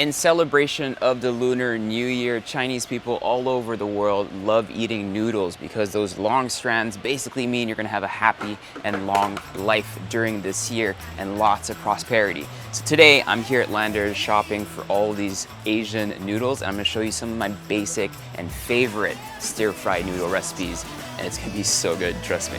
In celebration of the Lunar New Year, Chinese people all over the world love eating noodles because those long strands basically mean you're gonna have a happy and long life during this year and lots of prosperity. So today I'm here at Landers shopping for all these Asian noodles, and I'm gonna show you some of my basic and favorite stir-fry noodle recipes, and it's gonna be so good, trust me.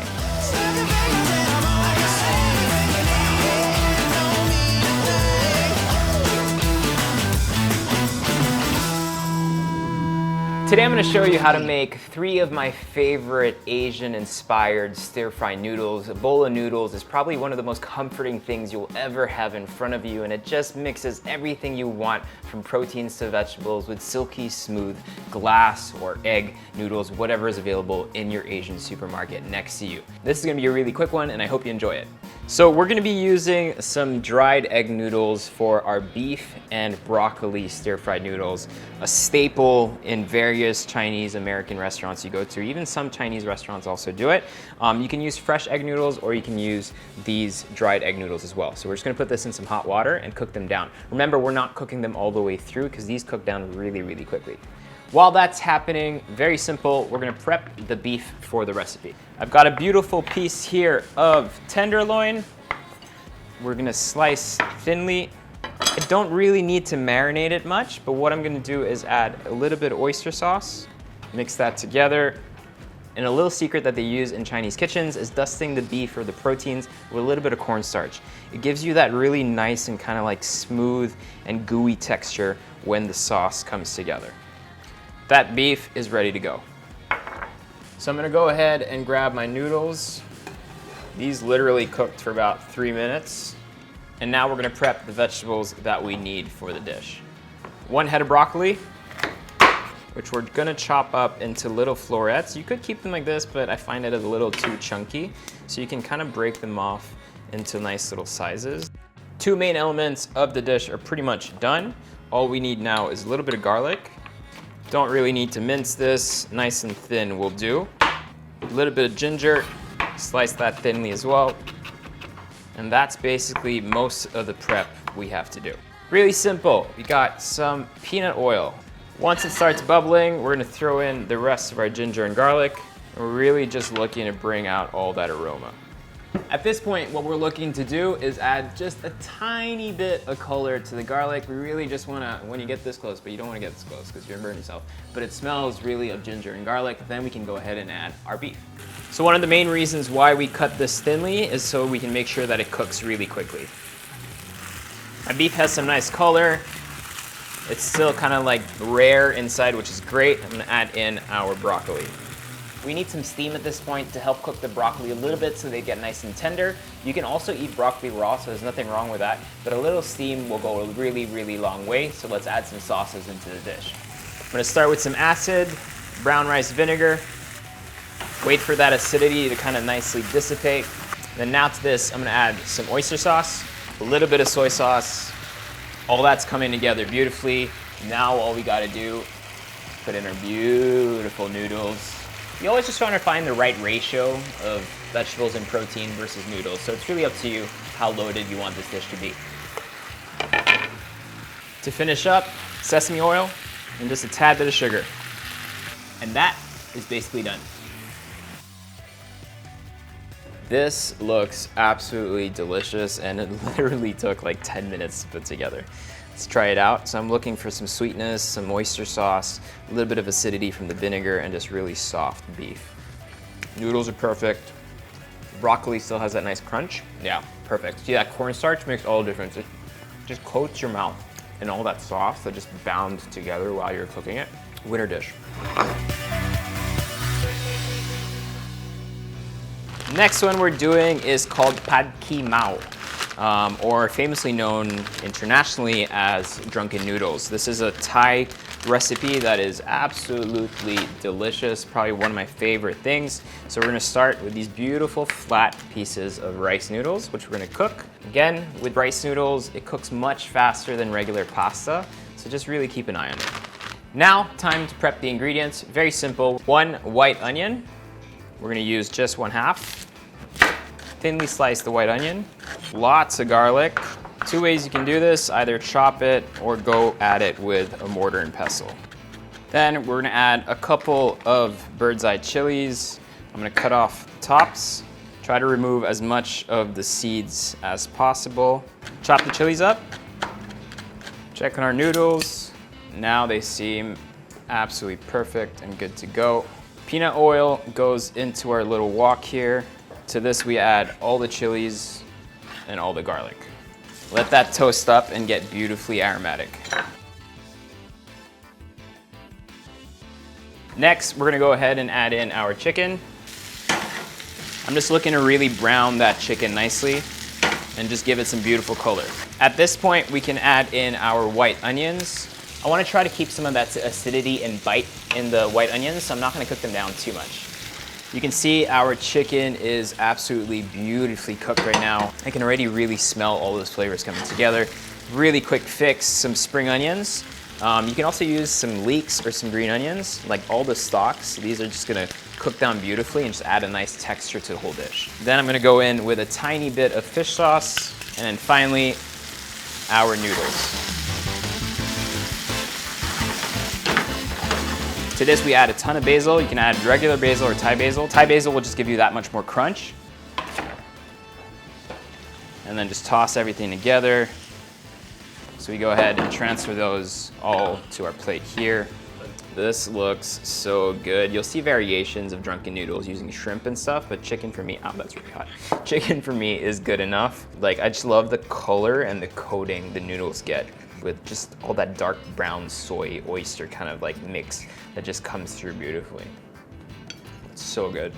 Today I'm going to show you how to make 3 of my favorite Asian-inspired stir-fry noodles. A bowl of noodles is probably one of the most comforting things you'll ever have in front of you, and it just mixes everything you want from proteins to vegetables with silky smooth glass or egg noodles, whatever is available in your Asian supermarket next to you. This is going to be a really quick one, and I hope you enjoy it. So we're going to be using some dried egg noodles for our beef and broccoli stir-fried noodles, a staple in various Chinese American restaurants you go to. Even some Chinese restaurants also do it. You can use fresh egg noodles, or you can use these dried egg noodles as well. So we're just going to put this in some hot water and cook them down. Remember, we're not cooking them all the way through because these cook down really, really quickly. While that's happening, very simple, we're gonna prep the beef for the recipe. I've got a beautiful piece here of tenderloin. We're gonna slice thinly. I don't really need to marinate it much, but what I'm gonna do is add a little bit of oyster sauce, mix that together. And a little secret that they use in Chinese kitchens is dusting the beef or the proteins with a little bit of cornstarch. It gives you that really nice and kind of like smooth and gooey texture when the sauce comes together. That beef is ready to go. So I'm gonna go ahead and grab my noodles. These literally cooked for about 3 minutes. And now we're gonna prep the vegetables that we need for the dish. 1 head of broccoli, which we're gonna chop up into little florets. You could keep them like this, but I find it a little too chunky. So you can kind of break them off into nice little sizes. 2 main elements of the dish are pretty much done. All we need now is a little bit of garlic. Don't really need to mince this, nice and thin will do. A little bit of ginger, slice that thinly as well. And that's basically most of the prep we have to do. Really simple, we got some peanut oil. Once it starts bubbling, we're gonna throw in the rest of our ginger and garlic. We're really just looking to bring out all that aroma. At this point, what we're looking to do is add just a tiny bit of color to the garlic. We really just wanna, when you get this close, but you don't wanna get this close because you're gonna burn yourself, but it smells really of ginger and garlic, then we can go ahead and add our beef. So one of the main reasons why we cut this thinly is so we can make sure that it cooks really quickly. My beef has some nice color. It's still kind of like rare inside, which is great. I'm gonna add in our broccoli. We need some steam at this point to help cook the broccoli a little bit so they get nice and tender. You can also eat broccoli raw, so there's nothing wrong with that, but a little steam will go a really, really long way, so let's add some sauces into the dish. I'm gonna start with some acid, brown rice vinegar, wait for that acidity to kind of nicely dissipate. Then now to this, I'm gonna add some oyster sauce, a little bit of soy sauce. All that's coming together beautifully. Now all we gotta do, put in our beautiful noodles. You always just want to find the right ratio of vegetables and protein versus noodles, so it's really up to you how loaded you want this dish to be. To finish up, sesame oil and just a tad bit of sugar. And that is basically done. This looks absolutely delicious, and it literally took like 10 minutes to put together. Let's try it out. So I'm looking for some sweetness, some oyster sauce, a little bit of acidity from the vinegar, and just really soft beef. Noodles are perfect. Broccoli still has that nice crunch. Yeah, perfect. See, that cornstarch makes all the difference. It just coats your mouth in all that sauce that just bounds together while you're cooking it. Winner dish. Next one we're doing is called pad ki mao, or famously known internationally as Drunken noodles. This is a Thai recipe that is absolutely delicious, probably one of my favorite things. So we're gonna start with these beautiful flat pieces of rice noodles, which we're gonna cook. Again, with rice noodles, it cooks much faster than regular pasta, so just really keep an eye on it. Now, time to prep the ingredients. Very simple. 1 white onion. We're gonna use just 1/2. Thinly slice the white onion. Lots of garlic. Two ways you can do this, either chop it or go at it with a mortar and pestle. Then we're gonna add a couple of bird's eye chilies. I'm gonna cut off the tops, try to remove as much of the seeds as possible. Chop the chilies up, check on our noodles. Now they seem absolutely perfect and good to go. Peanut oil goes into our little wok here. To this we add all the chilies and all the garlic. Let that toast up and get beautifully aromatic. Next, we're gonna go ahead and add in our chicken. I'm just looking to really brown that chicken nicely and just give it some beautiful color. At this point, we can add in our white onions. I wanna try to keep some of that acidity and bite in the white onions, so I'm not gonna cook them down too much. You can see our chicken is absolutely beautifully cooked right now. I can already really smell all those flavors coming together. Really quick fix, some spring onions. You can also use some leeks or some green onions, like all the stalks. These are just gonna cook down beautifully and just add a nice texture to the whole dish. Then I'm gonna go in with a tiny bit of fish sauce, and then finally, our noodles. To this, we add a ton of basil. You can add regular basil or Thai basil. Thai basil will just give you that much more crunch. And then just toss everything together. So we go ahead and transfer those all to our plate here. This looks so good. You'll see variations of drunken noodles using shrimp and stuff, but chicken for me, oh, that's really hot. Chicken for me is good enough. Like, I just love the color and the coating the noodles get with just all that dark brown soy oyster kind of like mix that just comes through beautifully. It's so good.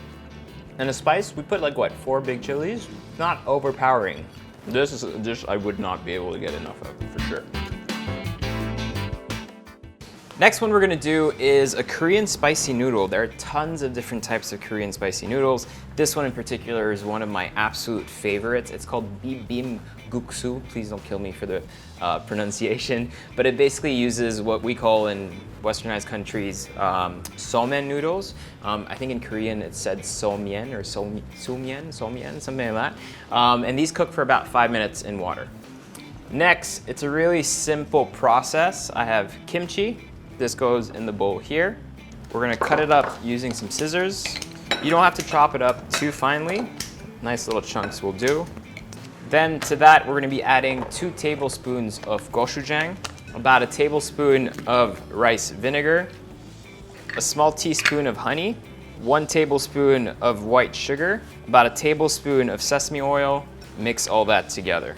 And the spice, we put like what, 4 big chilies? Not overpowering. This is a dish I would not be able to get enough of, for sure. Next one we're gonna do is a Korean spicy noodle. There are tons of different types of Korean spicy noodles. This one in particular is one of my absolute favorites. It's called bibimbap. Please don't kill me for the pronunciation, but it basically uses what we call in westernized countries somen noodles. I think in Korean it said somyen or somyen, something like that. And these cook for about 5 minutes in water. Next, it's a really simple process. I have kimchi. This goes in the bowl here. We're gonna cut it up using some scissors. You don't have to chop it up too finely. Nice little chunks will do. Then to that, we're gonna be adding 2 tablespoons of gochujang, about a tablespoon of rice vinegar, a small teaspoon of honey, 1 tablespoon of white sugar, about a tablespoon of sesame oil. Mix all that together.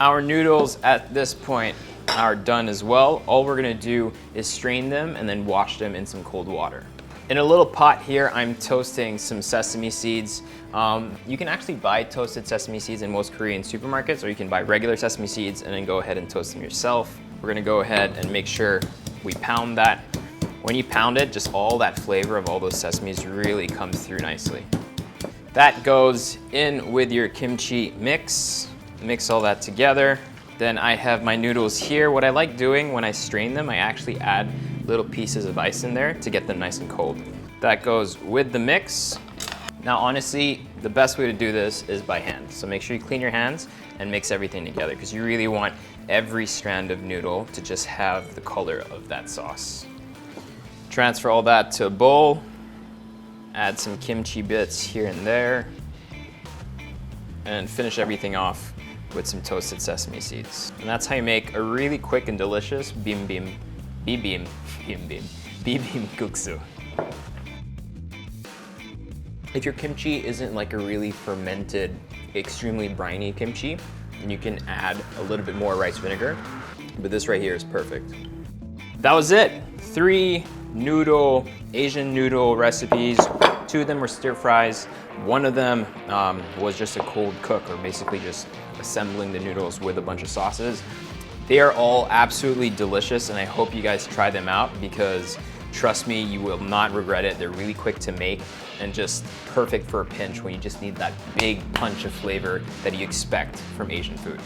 Our noodles at this point are done as well. All we're gonna do is strain them and then wash them in some cold water. In a little pot here, I'm toasting some sesame seeds. You can actually buy toasted sesame seeds in most Korean supermarkets, or you can buy regular sesame seeds and then go ahead and toast them yourself. We're gonna go ahead and make sure we pound that. When you pound it, just all that flavor of all those sesames really comes through nicely. That goes in with your kimchi mix. Mix all that together. Then I have my noodles here. What I like doing when I strain them, I actually add little pieces of ice in there to get them nice and cold. That goes with the mix. Now honestly, the best way to do this is by hand. So make sure you clean your hands and mix everything together, because you really want every strand of noodle to just have the color of that sauce. Transfer all that to a bowl. Add some kimchi bits here and there. And finish everything off with some toasted sesame seeds. And that's how you make a really quick and delicious bibimbap. If your kimchi isn't like a really fermented, extremely briny kimchi, then you can add a little bit more rice vinegar, but this right here is perfect. That was it. 3 Asian noodle recipes. 2 of them were stir fries. 1 of them was just a cold cook, or basically just assembling the noodles with a bunch of sauces. They are all absolutely delicious, and I hope you guys try them out, because trust me, you will not regret it. They're really quick to make and just perfect for a pinch when you just need that big punch of flavor that you expect from Asian food.